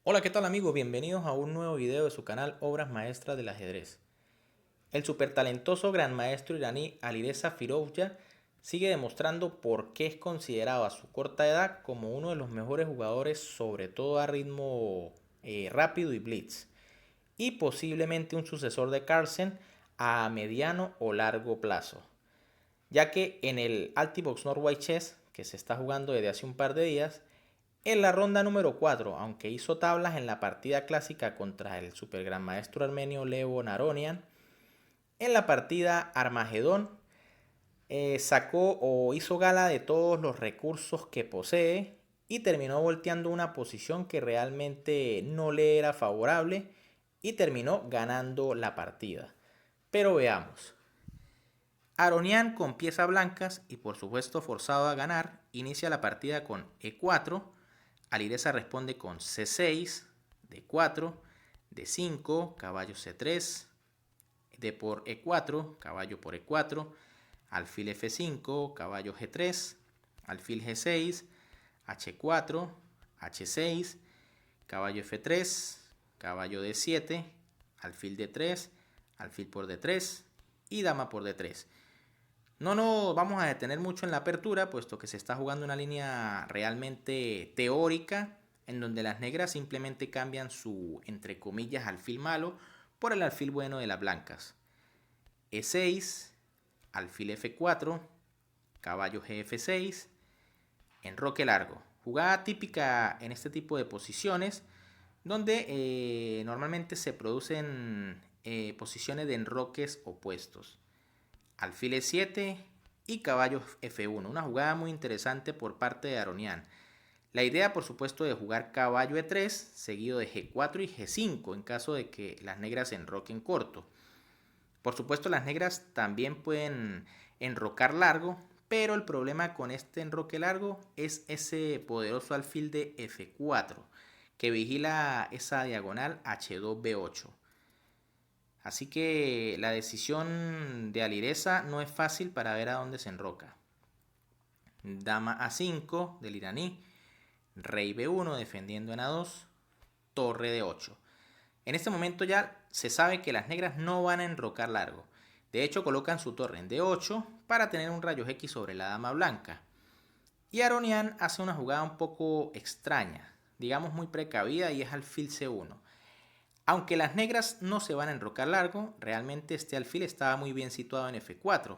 Hola, ¿qué tal amigos? Bienvenidos a un nuevo video de su canal Obras Maestras del Ajedrez. El súper talentoso gran maestro iraní Alireza Firouzja sigue demostrando por qué es considerado a su corta edad como uno de los mejores jugadores, sobre todo a ritmo rápido y blitz, y posiblemente un sucesor de Carlsen a mediano o largo plazo, ya que en el Altibox Norway Chess, que se está jugando desde hace un par de días, en la ronda número 4, aunque hizo tablas en la partida clásica contra el super gran maestro armenio Levon Aronian, en la partida Armagedón sacó o hizo gala de todos los recursos que posee y terminó volteando una posición que realmente no le era favorable y terminó ganando la partida. Pero veamos. Aronian con piezas blancas y por supuesto forzado a ganar, inicia la partida con E4. Alireza responde con C6, D4, D5, caballo C3, D por E4, caballo por E4, alfil F5, caballo G3, alfil G6, H4, H6, caballo F3, caballo D7, alfil D3, alfil por D3 y dama por D3. No nos vamos a detener mucho en la apertura, puesto que se está jugando una línea realmente teórica, en donde las negras simplemente cambian su, entre comillas, alfil malo por el alfil bueno de las blancas. E6, alfil F4, caballo GF6, enroque largo. Jugada típica en este tipo de posiciones, donde normalmente se producen posiciones de enroques opuestos. Alfil E7 y caballo F1. Una jugada muy interesante por parte de Aronian. La idea, por supuesto, de jugar caballo E3 seguido de G4 y G5 en caso de que las negras enroquen corto. Por supuesto, las negras también pueden enrocar largo, pero el problema con este enroque largo es ese poderoso alfil de F4 que vigila esa diagonal H2B8. Así que la decisión de Alireza no es fácil para ver a dónde se enroca. Dama A5 del iraní, rey B1 defendiendo en A2, torre D8. En este momento ya se sabe que las negras no van a enrocar largo. De hecho, colocan su torre en D8 para tener un rayo X sobre la dama blanca. Y Aronian hace una jugada un poco extraña, digamos muy precavida, y es alfil C1. Aunque las negras no se van a enrocar largo, realmente este alfil estaba muy bien situado en F4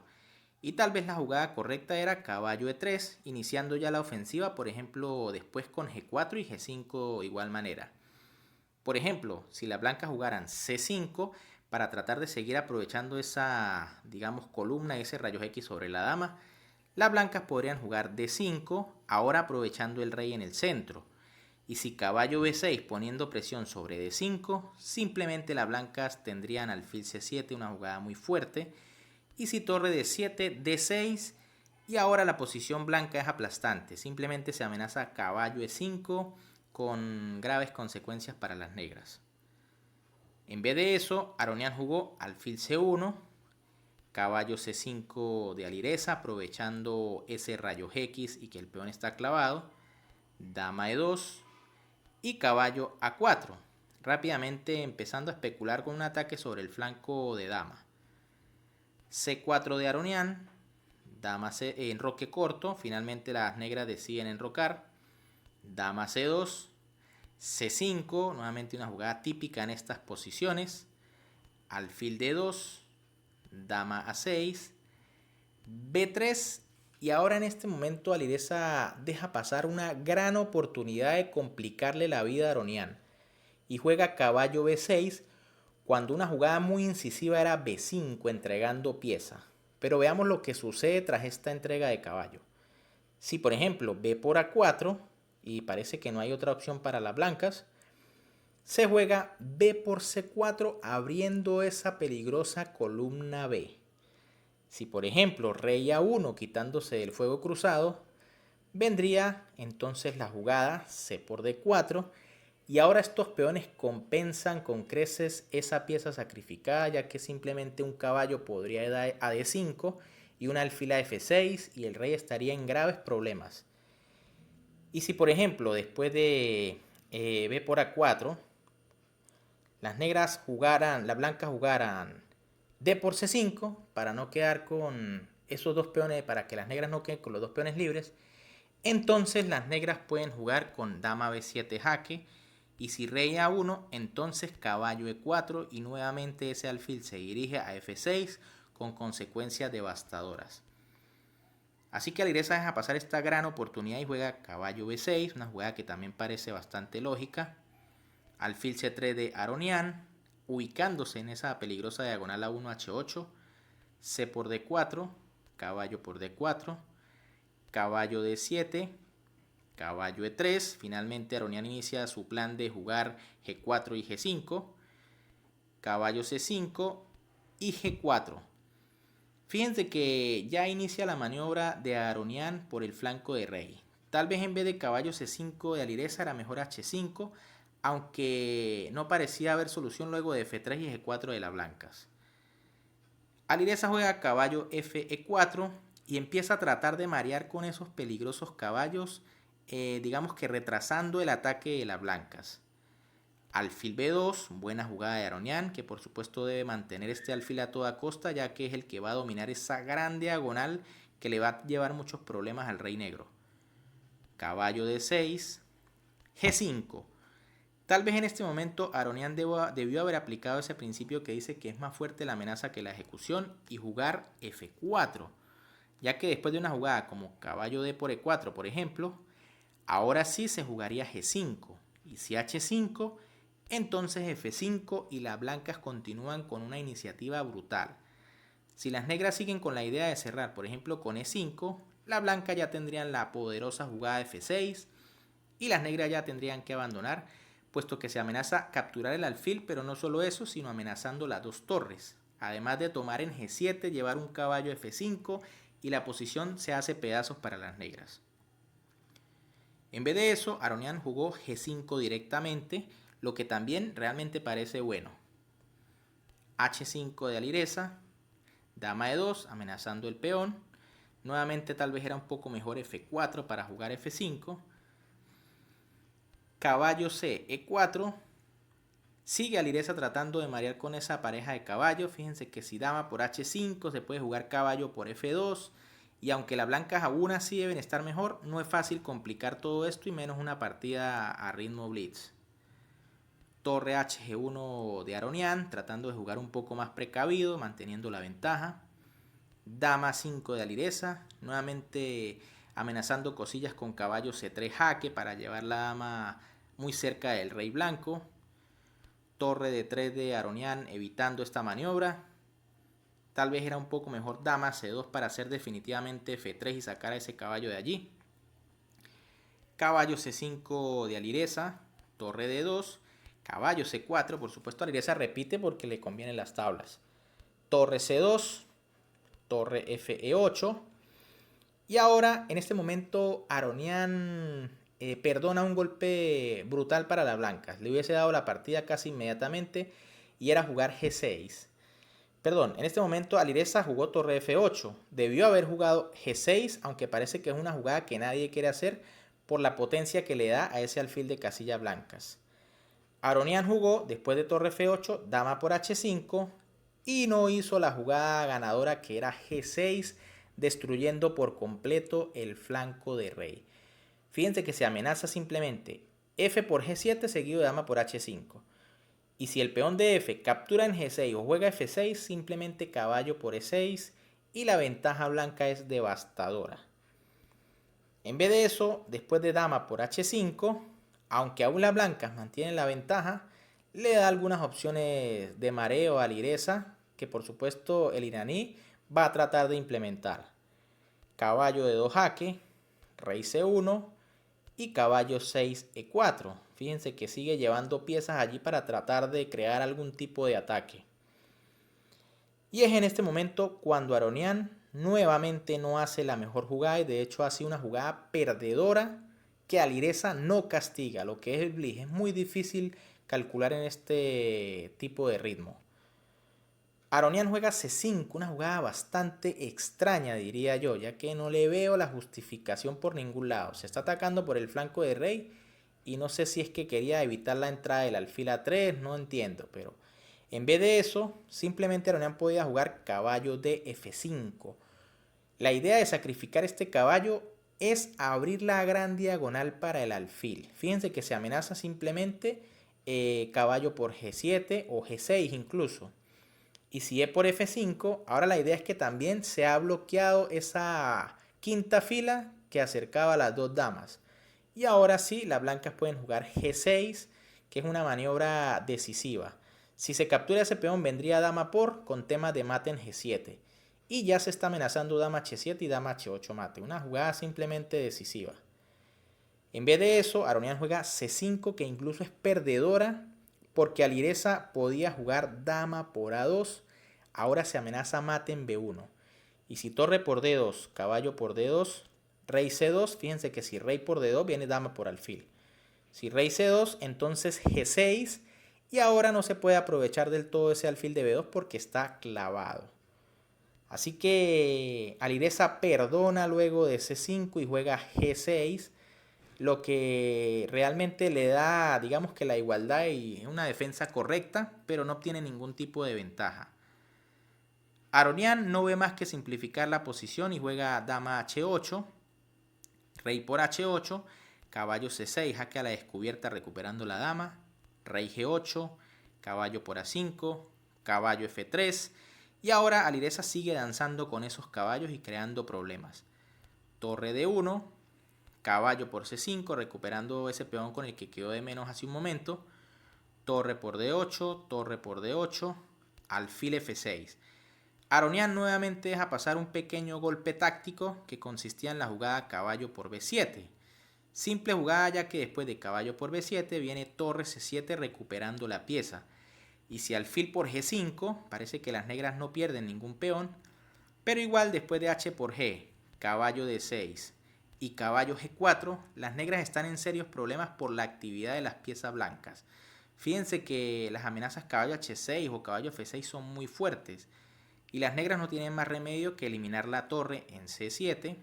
y tal vez la jugada correcta era caballo E3, iniciando ya la ofensiva, por ejemplo, después con G4 y G5 de igual manera. Por ejemplo, si las blancas jugaran C5 para tratar de seguir aprovechando esa, digamos, columna, ese rayos X sobre la dama, las blancas podrían jugar D5, ahora aprovechando el rey en el centro. Y si caballo B6 poniendo presión sobre D5, simplemente las blancas tendrían alfil C7, una jugada muy fuerte. Y si torre D7, D6, y ahora la posición blanca es aplastante. Simplemente se amenaza caballo E5 con graves consecuencias para las negras. En vez de eso, Aronian jugó alfil C1, caballo C5 de Alireza, aprovechando ese rayo X y que el peón está clavado, dama E2, y caballo A4, rápidamente empezando a especular con un ataque sobre el flanco de dama. C4 de Aronian, dama C, enroque corto, finalmente las negras deciden enrocar, dama C2, C5, nuevamente una jugada típica en estas posiciones, alfil D2, dama A6, B3, y ahora en este momento Alireza deja pasar una gran oportunidad de complicarle la vida a Aronian y juega caballo B6 cuando una jugada muy incisiva era B5 entregando pieza. Pero veamos lo que sucede tras esta entrega de caballo. Si por ejemplo B por A4 y parece que no hay otra opción para las blancas, se juega B por C4 abriendo esa peligrosa columna B. Si por ejemplo rey A1 quitándose del fuego cruzado, vendría entonces la jugada C por D4 y ahora estos peones compensan con creces esa pieza sacrificada, ya que simplemente un caballo podría ir a D5 y una alfil a F6 y el rey estaría en graves problemas. Y si por ejemplo después de B por A4, las blancas jugaran D por C5 para no quedar con esos dos peones, para que las negras no queden con los dos peones libres. Entonces las negras pueden jugar con dama B7 jaque, y si rey A1, entonces caballo E4, y nuevamente ese alfil se dirige a F6 con consecuencias devastadoras. Así que Alireza deja pasar esta gran oportunidad y juega caballo B6, una jugada que también parece bastante lógica. Alfil C3 de Aronian, ubicándose en esa peligrosa diagonal A1 H8, C por D4, caballo por D4, caballo D7, caballo E3. Finalmente Aronian inicia su plan de jugar G4 y G5, caballo C5 y G4. Fíjense que ya inicia la maniobra de Aronian por el flanco de rey. Tal vez en vez de caballo C5 de Alireza era mejor H5, aunque no parecía haber solución luego de F3 y G4 de las blancas. Alireza juega caballo Fe4 y empieza a tratar de marear con esos peligrosos caballos, digamos que retrasando el ataque de las blancas. Alfil B2, buena jugada de Aronian, que por supuesto debe mantener este alfil a toda costa, ya que es el que va a dominar esa gran diagonal que le va a llevar muchos problemas al rey negro. Caballo D6, G5. Tal vez en este momento Aronian debió haber aplicado ese principio que dice que es más fuerte la amenaza que la ejecución y jugar F4, ya que después de una jugada como caballo D por E4, por ejemplo, ahora sí se jugaría G5, y si H5, entonces F5 y las blancas continúan con una iniciativa brutal. Si las negras siguen con la idea de cerrar, por ejemplo con E5, las blancas ya tendrían la poderosa jugada F6 y las negras ya tendrían que abandonar, puesto que se amenaza capturar el alfil, pero no solo eso, sino amenazando las dos torres. Además de tomar en G7, llevar un caballo F5 y la posición se hace pedazos para las negras. En vez de eso, Aronian jugó G5 directamente, lo que también realmente parece bueno. H5 de Alireza, dama E2 amenazando el peón. Nuevamente tal vez era un poco mejor F4 para jugar F5. Caballo C, E4. Sigue Alireza tratando de marear con esa pareja de caballos. Fíjense que si dama por H5 se puede jugar caballo por F2. Y aunque las blancas aún así deben estar mejor, no es fácil complicar todo esto y menos una partida a ritmo blitz. Torre Hg1 de Aronian, tratando de jugar un poco más precavido, manteniendo la ventaja. Dama 5 de Alireza, nuevamente amenazando cosillas con caballo C3 jaque para llevar la dama muy cerca del rey blanco. Torre de 3 de Aronian evitando esta maniobra. Tal vez era un poco mejor dama C2 para hacer definitivamente F3 y sacar a ese caballo de allí. Caballo C5 de Alireza, torre D2, caballo C4, por supuesto Alireza repite porque le convienen las tablas. Torre C2, torre Fe8. Y ahora, en este momento, Aronian perdona un golpe brutal para las blancas. Le hubiese dado la partida casi inmediatamente y era jugar G6. Perdón, en este momento Alireza jugó torre F8. Debió haber jugado G6, aunque parece que es una jugada que nadie quiere hacer por la potencia que le da a ese alfil de casillas blancas. Aronian jugó, después de torre F8, dama por H5 y no hizo la jugada ganadora que era G6, destruyendo por completo el flanco de rey. Fíjense que se amenaza simplemente F por G7 seguido de dama por H5. Y si el peón de F captura en G6 o juega F6, simplemente caballo por E6 y la ventaja blanca es devastadora. En vez de eso, después de dama por H5, aunque aún las blancas mantienen la ventaja, le da algunas opciones de mareo a Alireza, que por supuesto el iraní va a tratar de implementar. Caballo de 2 jaque, rey C1 y caballo 6 E4. Fíjense que sigue llevando piezas allí para tratar de crear algún tipo de ataque. Y es en este momento cuando Aronian nuevamente no hace la mejor jugada y de hecho hace una jugada perdedora que Alireza no castiga, lo que es el blitz. Es muy difícil calcular en este tipo de ritmo. Aronian juega C5, una jugada bastante extraña diría yo, ya que no le veo la justificación por ningún lado. Se está atacando por el flanco de rey y no sé si es que quería evitar la entrada del alfil A3, no entiendo, pero en vez de eso, simplemente Aronian podía jugar caballo de F5. La idea de sacrificar este caballo es abrir la gran diagonal para el alfil. Fíjense que se amenaza simplemente caballo por G7 o G6 incluso. Y si es por F5, ahora la idea es que también se ha bloqueado esa quinta fila que acercaba a las dos damas. Y ahora sí, las blancas pueden jugar G6, que es una maniobra decisiva. Si se captura ese peón, vendría dama por con temas de mate en G7. Y ya se está amenazando dama H7 y dama H8 mate. Una jugada simplemente decisiva. En vez de eso, Aronian juega C5, que incluso es perdedora, porque Alireza podía jugar dama por A2. Ahora se amenaza mate en B1. Y si torre por D2, caballo por D2, rey C2, fíjense que si rey por D2 viene dama por alfil. Si rey C2, entonces G6. Y ahora no se puede aprovechar del todo ese alfil de B2 porque está clavado. Así que Alireza perdona luego de C5 y juega G6. Lo que realmente le da, digamos que la igualdad y una defensa correcta, pero no obtiene ningún tipo de ventaja. Aronian no ve más que simplificar la posición y juega dama H8, rey por H8, caballo C6, jaque a la descubierta recuperando la dama, rey G8, caballo por A5, caballo F3, y ahora Alireza sigue danzando con esos caballos y creando problemas. Torre D1, caballo por C5, recuperando ese peón con el que quedó de menos hace un momento, torre por D8, torre por D8, alfil F6. Aronian nuevamente deja pasar un pequeño golpe táctico que consistía en la jugada caballo por B7. Simple jugada ya que después de caballo por B7 viene torre C7 recuperando la pieza. Y si alfil por G5, parece que las negras no pierden ningún peón, pero igual después de H por G, caballo D6 y caballo G4, las negras están en serios problemas por la actividad de las piezas blancas. Fíjense que las amenazas caballo H6 o caballo F6 son muy fuertes y las negras no tienen más remedio que eliminar la torre en C7,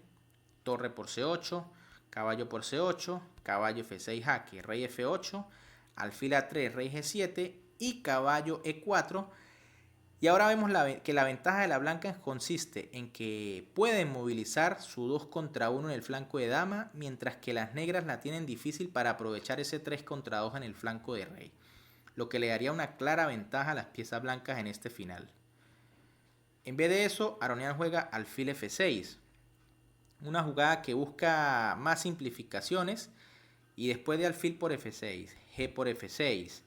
torre por C8, caballo por C8, caballo F6 jaque, rey F8, alfil A3, rey G7 y caballo E4. Y ahora vemos que la ventaja de la blanca consiste en que pueden movilizar su 2 contra 1 en el flanco de dama, mientras que las negras la tienen difícil para aprovechar ese 3 contra 2 en el flanco de rey, lo que le daría una clara ventaja a las piezas blancas en este final. En vez de eso, Aronian juega alfil F6, una jugada que busca más simplificaciones, y después de alfil por F6, G por F6,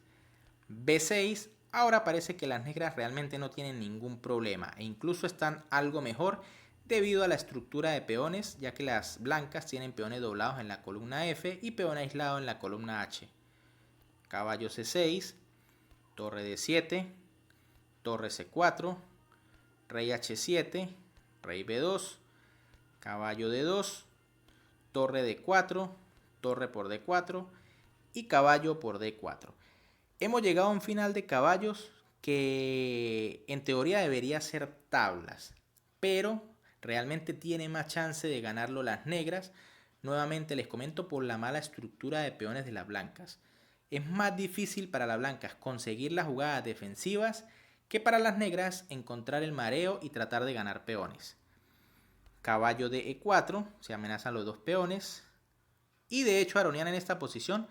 B6, ahora parece que las negras realmente no tienen ningún problema e incluso están algo mejor debido a la estructura de peones, ya que las blancas tienen peones doblados en la columna F y peón aislado en la columna H. Caballo C6, torre D7, torre C4, rey H7, rey B2, caballo D2, torre D4, torre por D4 y caballo por D4. Hemos llegado a un final de caballos que en teoría debería ser tablas, pero realmente tiene más chance de ganarlo las negras. Nuevamente les comento por la mala estructura de peones de las blancas. Es más difícil para las blancas conseguir las jugadas defensivas que para las negras encontrar el mareo y tratar de ganar peones. Caballo de E4, se amenazan los dos peones. Y de hecho Aronian en esta posición,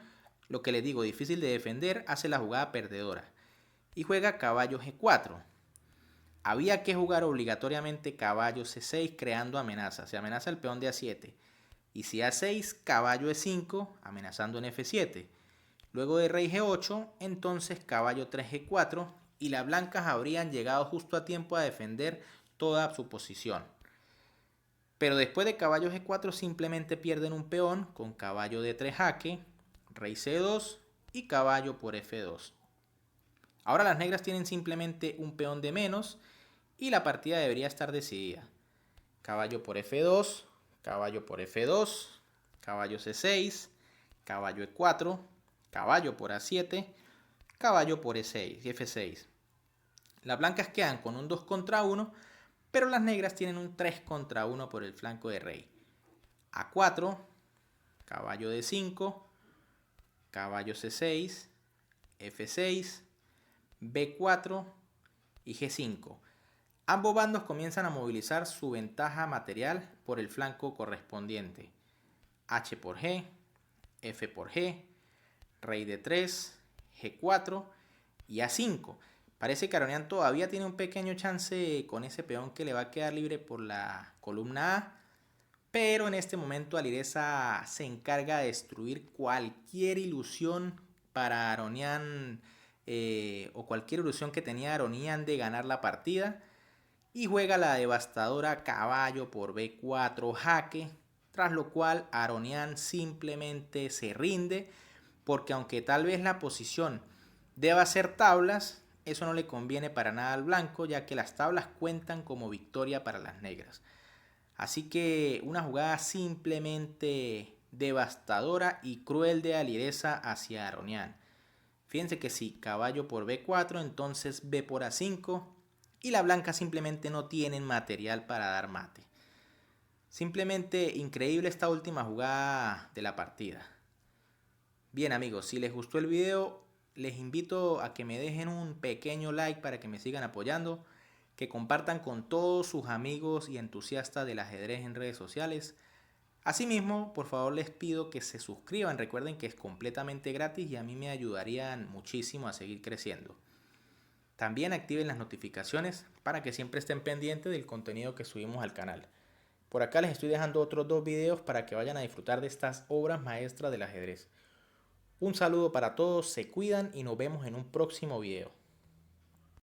lo que les digo, difícil de defender, hace la jugada perdedora. Y juega caballo G4. Había que jugar obligatoriamente caballo C6 creando amenazas. Se amenaza el peón de A7. Y si A6, caballo E5 amenazando en F7. Luego de rey G8, entonces caballo 3 G4 y las blancas habrían llegado justo a tiempo a defender toda su posición. Pero después de caballo G4 simplemente pierden un peón con caballo D3 jaque, rey C2 y caballo por F2. Ahora las negras tienen simplemente un peón de menos y la partida debería estar decidida. Caballo por F2, caballo por F2, caballo C6, caballo E4, caballo por A7, caballo por E6 y F6. Las blancas quedan con un 2 contra 1, pero las negras tienen un 3 contra 1 por el flanco de rey. A4, caballo D5, caballo C6, F6, B4 y G5. Ambos bandos comienzan a movilizar su ventaja material por el flanco correspondiente. H por G, F por G, rey D3, G4 y A5. Parece que Aronian todavía tiene un pequeño chance con ese peón que le va a quedar libre por la columna A, pero en este momento Alireza se encarga de destruir cualquier ilusión para Aronian o cualquier ilusión que tenía Aronian de ganar la partida, y juega la devastadora caballo por B4 jaque, tras lo cual Aronian simplemente se rinde, porque aunque tal vez la posición deba ser tablas, eso no le conviene para nada al blanco, ya que las tablas cuentan como victoria para las negras. Así que una jugada simplemente devastadora y cruel de Alireza hacia Aronian. Fíjense que si caballo por B4, entonces B por A5, y la blanca simplemente no tienen material para dar mate. Simplemente increíble esta última jugada de la partida. Bien amigos, si les gustó el video, les invito a que me dejen un pequeño like para que me sigan apoyando, que compartan con todos sus amigos y entusiastas del ajedrez en redes sociales. Asimismo, por favor les pido que se suscriban, recuerden que es completamente gratis y a mí me ayudarían muchísimo a seguir creciendo. También activen las notificaciones para que siempre estén pendientes del contenido que subimos al canal. Por acá les estoy dejando otros 2 videos para que vayan a disfrutar de estas obras maestras del ajedrez. Un saludo para todos, se cuidan y nos vemos en un próximo video.